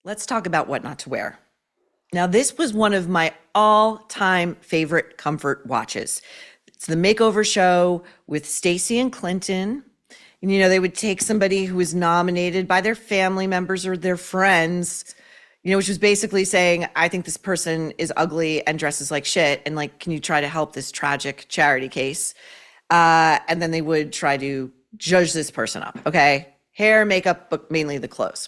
Let's talk about what not to wear. Now, this was one of my all-time favorite comfort watches. It's the makeover show with Stacy and Clinton. And, they would take somebody who was nominated by their family members or their friends, which was basically saying, I think this person is ugly and dresses like shit. And can you try to help this tragic charity case? And then they would try to judge this person up. Okay. Hair, makeup, but mainly the clothes.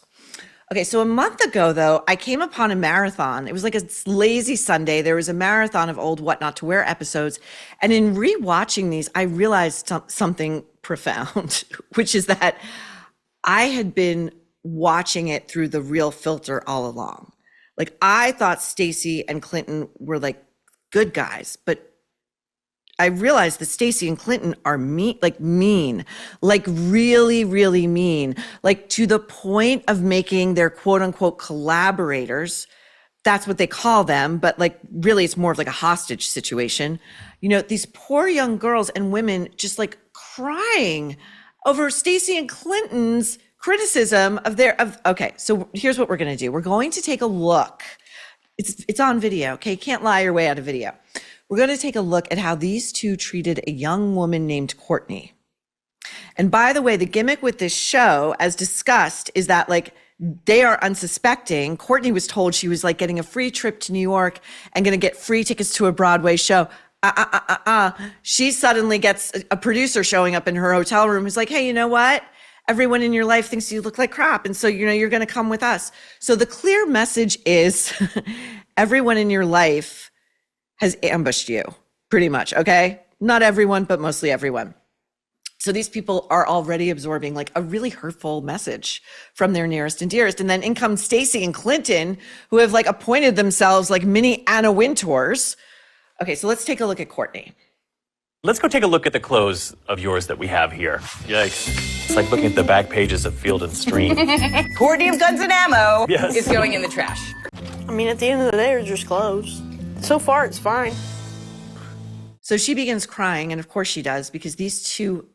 Okay, so a month ago, though, I came upon a marathon. It was like a lazy Sunday. There was a marathon of old What Not to Wear episodes. And in rewatching these, I realized something profound, which is that I had been watching it through the real filter all along. I thought Stacy and Clinton were good guys, but I realized that Stacy and Clinton are mean, really, really mean, to the point of making their quote unquote collaborators. That's what they call them. But really it's more of a hostage situation. These poor young girls and women just crying over Stacy and Clinton's criticism okay. So here's what we're going to do. We're going to take a look. It's on video. Okay. You can't lie your way out of video. We're going to take a look at how these two treated a young woman named Courtney. And by the way, the gimmick with this show, as discussed, is that they are unsuspecting. Courtney was told she was getting a free trip to New York and going to get free tickets to a Broadway show. She suddenly gets a producer showing up in her hotel room who's like, hey, you know what? Everyone in your life thinks you look like crap. And so, you're going to come with us. So the clear message is everyone in your life has ambushed you, pretty much, okay? Not everyone, but mostly everyone. So these people are already absorbing a really hurtful message from their nearest and dearest. And then in come Stacy and Clinton, who have appointed themselves mini Anna Wintours. Okay, so let's take a look at Courtney. Let's go take a look at the clothes of yours that we have here. Yikes. It's like looking at the back pages of Field and Stream. Courtney of Guns and Ammo Yes. is going in the trash. I mean, at the end of the day, they're just clothes. So far, it's fine. So she begins crying, and of course she does, because these two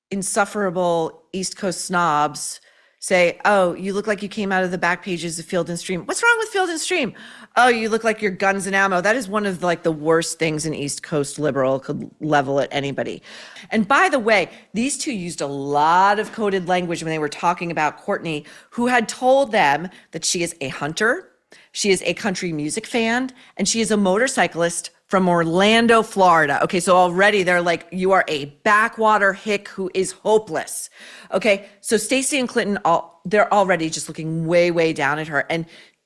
insufferable East Coast snobs say, oh, you look like you came out of the back pages of Field and Stream. What's wrong with Field and Stream? Oh, you look like you're Guns and Ammo. That is one of the worst things an East Coast liberal could level at anybody. And by the way, these two used a lot of coded language when they were talking about Courtney, who had told them that she is a hunter, she is a country music fan, and she is a motorcyclist from Orlando, Florida. Okay, so already they're you are a backwater hick who is hopeless. Okay, so Stacy and Clinton, they're already just looking way, way down at her. And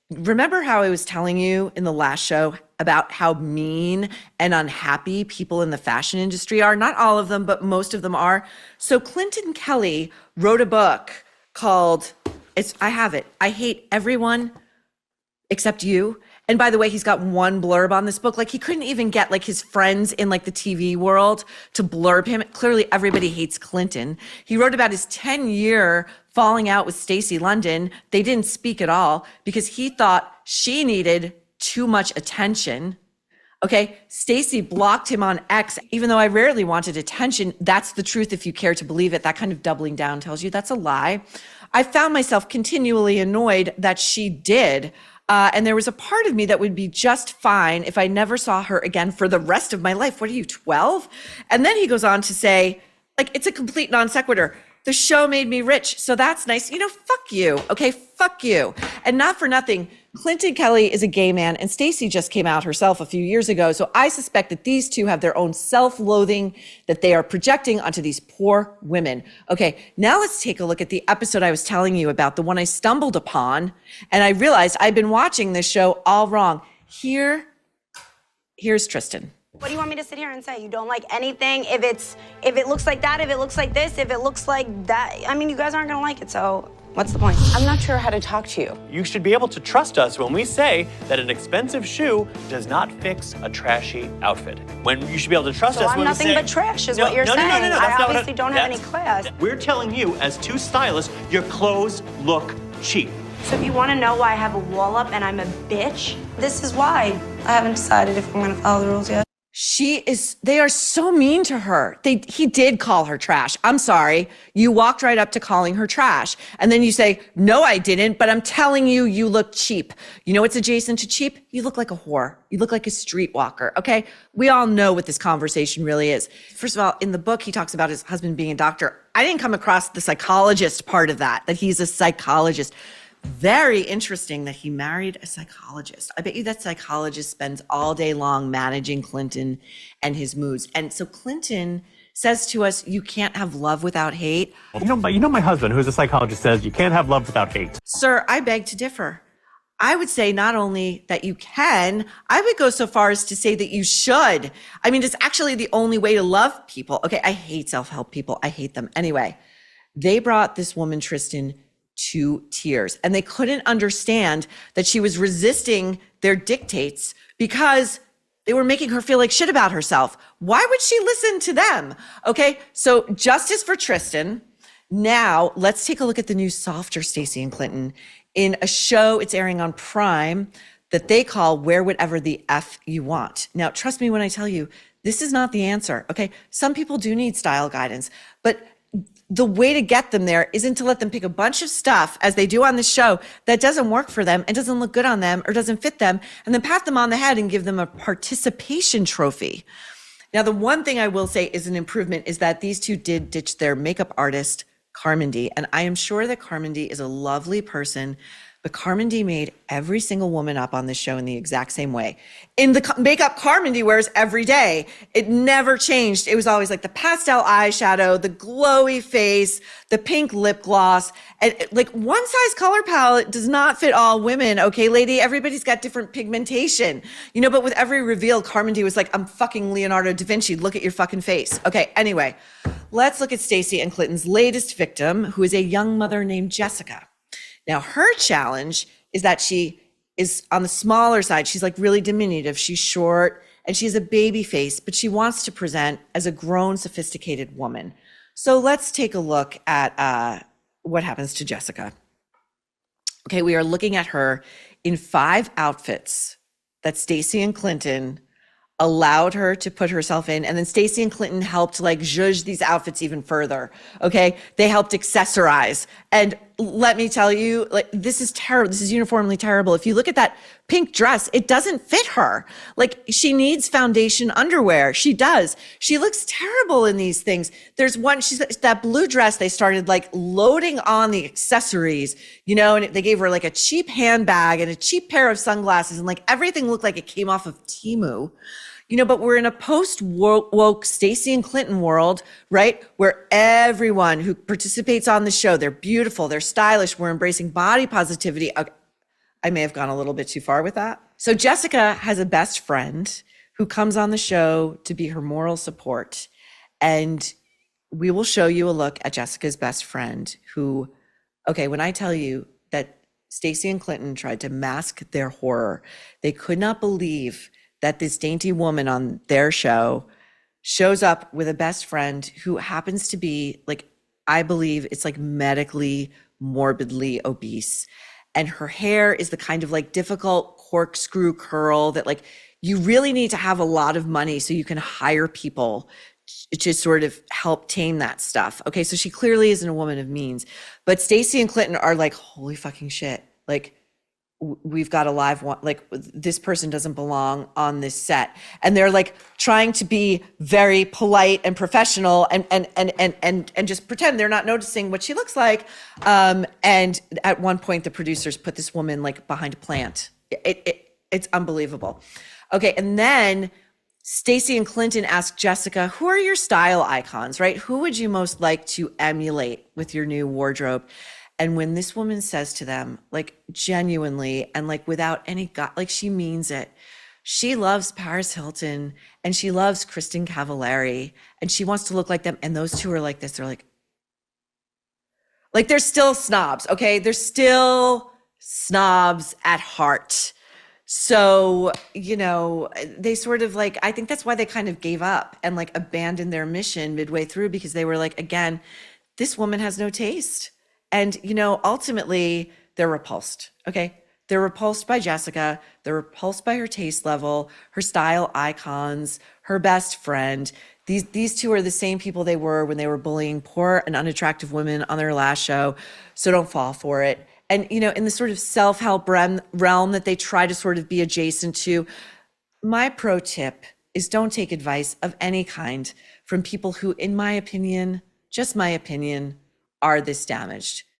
remember how I was telling you in the last show about how mean and unhappy people in the fashion industry are? Not all of them, but most of them are. So Clinton Kelly wrote a book called, I have it, I Hate Everyone Except You. And by the way, he's got one blurb on this book. He couldn't even get his friends in the TV world to blurb him. Clearly everybody hates Clinton. He wrote about his 10-year falling out with Stacy London. They didn't speak at all because he thought she needed too much attention. Okay, Stacy blocked him on X, even though I rarely wanted attention. That's the truth if you care to believe it. That kind of doubling down tells you that's a lie. I found myself continually annoyed that she did. And there was a part of me that would be just fine if I never saw her again for the rest of my life. What are you, 12? And then he goes on to say, it's a complete non sequitur. The show made me rich, so that's nice. Fuck you, okay? Fuck you. And not for nothing, Clinton Kelly is a gay man, and Stacy just came out herself a few years ago, so I suspect that these two have their own self-loathing that they are projecting onto these poor women. Okay, now let's take a look at the episode I was telling you about, the one I stumbled upon, and I realized I've been watching this show all wrong. Here's Tristan. What do you want me to sit here and say? You don't like anything? If it looks like that, if it looks like this, if it looks like that, I mean, you guys aren't gonna like it, so what's the point? I'm not sure how to talk to you. You should be able to trust us when we say that an expensive shoe does not fix a trashy outfit. When you should be able to trust So us I'm when we nothing say... but trash is No, what you're no, saying. No, that's I not what obviously don't have any class. We're telling you, as two stylists, your clothes look cheap. So if you want to know why I have a wall up and I'm a bitch, this is why. I haven't decided if I'm gonna follow the rules yet. They are so mean to her. He did call her trash. I'm sorry. You walked right up to calling her trash. And then you say, no, I didn't, but I'm telling you, you look cheap. You know what's adjacent to cheap? You look like a whore. You look like a streetwalker. Okay. We all know what this conversation really is. First of all, in the book, he talks about his husband being a doctor. I didn't come across the psychologist part of that he's a psychologist. Very interesting that he married a psychologist. I bet you that psychologist spends all day long managing Clinton and his moods. And so Clinton says to us, you can't have love without hate. You know my husband, who's a psychologist, says you can't have love without hate. Sir, I beg to differ. I would say not only that you can, I would go so far as to say that you should. I mean, it's actually the only way to love people. Okay, I hate self-help people. I hate them. Anyway, they brought this woman, Tristan, to tears. And they couldn't understand that she was resisting their dictates because they were making her feel like shit about herself. Why would she listen to them? Okay, so justice for Tristan. Now, let's take a look at the new softer Stacy and Clinton in a show it's airing on Prime that they call Wear Whatever the F You Want. Now, trust me when I tell you, this is not the answer, okay? Some people do need style guidance, but the way to get them there isn't to let them pick a bunch of stuff, as they do on the show, that doesn't work for them and doesn't look good on them or doesn't fit them, and then pat them on the head and give them a participation trophy. Now, the one thing I will say is an improvement is that these two did ditch their makeup artist, Carmody, and I am sure that Carmody is a lovely person, but Carmody made every single woman up on this show in the exact same way. In the makeup Carmody wears every day, it never changed. It was always like the pastel eyeshadow, the glowy face, the pink lip gloss, and like one size color palette does not fit all women, okay, lady? Everybody's got different pigmentation, you know, but with every reveal, Carmody was like, I'm fucking Leonardo da Vinci, look at your fucking face. Okay, anyway, let's look at Stacy and Clinton's latest victim, who is a young mother named Jessica. Now, her challenge is that she is on the smaller side. She's like really diminutive. She's short and she has a baby face, but she wants to present as a grown, sophisticated woman. So let's take a look at what happens to Jessica. Okay, we are looking at her in 5 outfits that Stacy and Clinton allowed her to put herself in. And then Stacy and Clinton helped like zhuzh these outfits even further. Okay. They helped accessorize. And let me tell you, like, this is terrible. This is uniformly terrible. If you look at that pink dress, it doesn't fit her. Like, she needs foundation underwear. She does. She looks terrible in these things. There's one, that blue dress, they started like loading on the accessories, you know, and they gave her like a cheap handbag and a cheap pair of sunglasses, and like everything looked like it came off of Temu. You know, but we're in a post-woke Stacy and Clinton world, right? Where everyone who participates on the show, they're beautiful, they're stylish, we're embracing body positivity. Okay, I may have gone a little bit too far with that. So Jessica has a best friend who comes on the show to be her moral support. And we will show you a look at Jessica's best friend who, okay, when I tell you that Stacy and Clinton tried to mask their horror, they could not believe that this dainty woman on their show shows up with a best friend who happens to be like, I believe it's like medically, morbidly obese. And her hair is the kind of like difficult corkscrew curl that like, you really need to have a lot of money so you can hire people to sort of help tame that stuff. Okay, so she clearly isn't a woman of means. But Stacy and Clinton are like, holy fucking shit. Like, we've got a live one, like this person doesn't belong on this set. And they're like trying to be very polite and professional and just pretend they're not noticing what she looks like. And at one point the producers put this woman like behind a plant. It's unbelievable. Okay. And then Stacy and Clinton asked Jessica, who are your style icons, right? Who would you most like to emulate with your new wardrobe? And when this woman says to them, like genuinely and like without any like she means it, she loves Paris Hilton and she loves Kristen Cavallari and she wants to look like them. And those two are like this. They're like they're still snobs. Okay. They're still snobs at heart. So, you know, they sort of like, I think that's why they kind of gave up and like abandoned their mission midway through, because they were like, again, this woman has no taste. And, you know, ultimately they're repulsed. Okay. They're repulsed by Jessica. They're repulsed by her taste level, her style icons, her best friend. These two are the same people they were when they were bullying poor and unattractive women on their last show. So don't fall for it. And, you know, in the sort of self-help realm that they try to sort of be adjacent to, my pro tip is don't take advice of any kind from people who, in my opinion, just my opinion, are this damaged.